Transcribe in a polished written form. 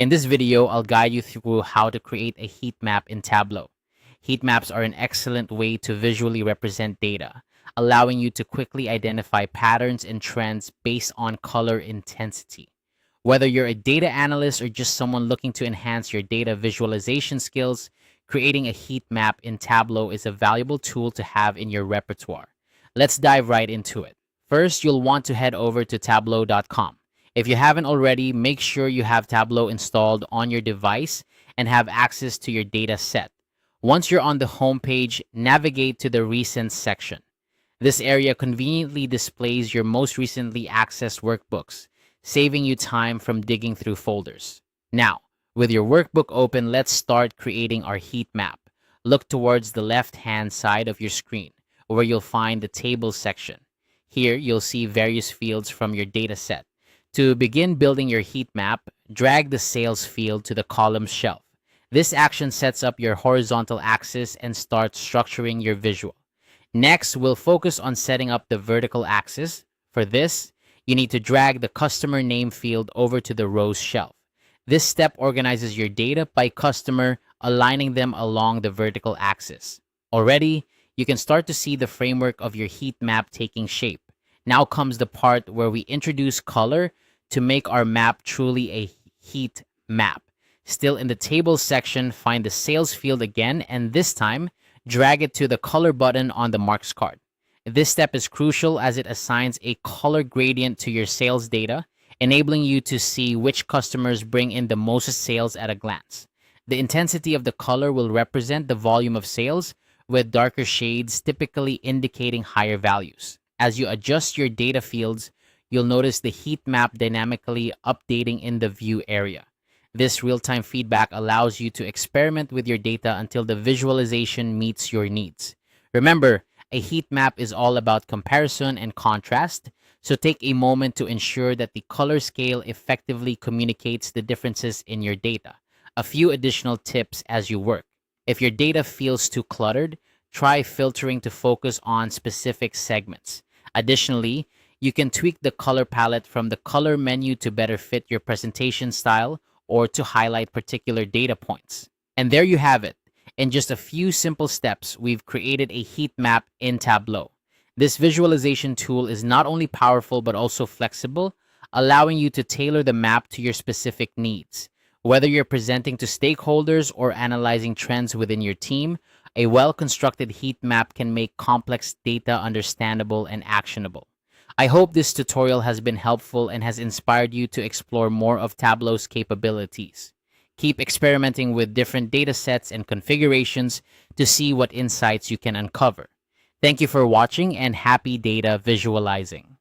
In this video, I'll guide you through how to create a heat map in Tableau. Heat maps are an excellent way to visually represent data, allowing you to quickly identify patterns and trends based on color intensity. Whether you're a data analyst or just someone looking to enhance your data visualization skills, creating a heat map in Tableau is a valuable tool to have in your repertoire. Let's dive right into it. First, you'll want to head over to tableau.com. If you haven't already, make sure you have Tableau installed on your device and have access to your data set. Once you're on the home page, navigate to the Recent section. This area conveniently displays your most recently accessed workbooks, saving you time from digging through folders. Now, with your workbook open, let's start creating our heat map. Look towards the left-hand side of your screen, where you'll find the Tables section. Here, you'll see various fields from your data set. To begin building your heat map, drag the sales field to the columns shelf. This action sets up your horizontal axis and starts structuring your visual. Next, we'll focus on setting up the vertical axis. For this, you need to drag the customer name field over to the rows shelf. This step organizes your data by customer, aligning them along the vertical axis. Already, you can start to see the framework of your heat map taking shape. Now comes the part where we introduce color to make our map truly a heat map. Still in the Tables section, find the Sales field again, and this time, drag it to the Color button on the Marks card. This step is crucial as it assigns a color gradient to your sales data, enabling you to see which customers bring in the most sales at a glance. The intensity of the color will represent the volume of sales, with darker shades typically indicating higher values. As you adjust your data fields, you'll notice the heat map dynamically updating in the view area. This real-time feedback allows you to experiment with your data until the visualization meets your needs. Remember, a heat map is all about comparison and contrast, so take a moment to ensure that the color scale effectively communicates the differences in your data. A few additional tips as you work. If your data feels too cluttered, try filtering to focus on specific segments. Additionally, you can tweak the color palette from the color menu to better fit your presentation style or to highlight particular data points. And there you have it. In just a few simple steps, we've created a heat map in Tableau. This visualization tool is not only powerful but also flexible, allowing you to tailor the map to your specific needs. Whether you're presenting to stakeholders or analyzing trends within your team, a well-constructed heat map can make complex data understandable and actionable. I hope this tutorial has been helpful and has inspired you to explore more of Tableau's capabilities. Keep experimenting with different data sets and configurations to see what insights you can uncover. Thank you for watching and happy data visualizing.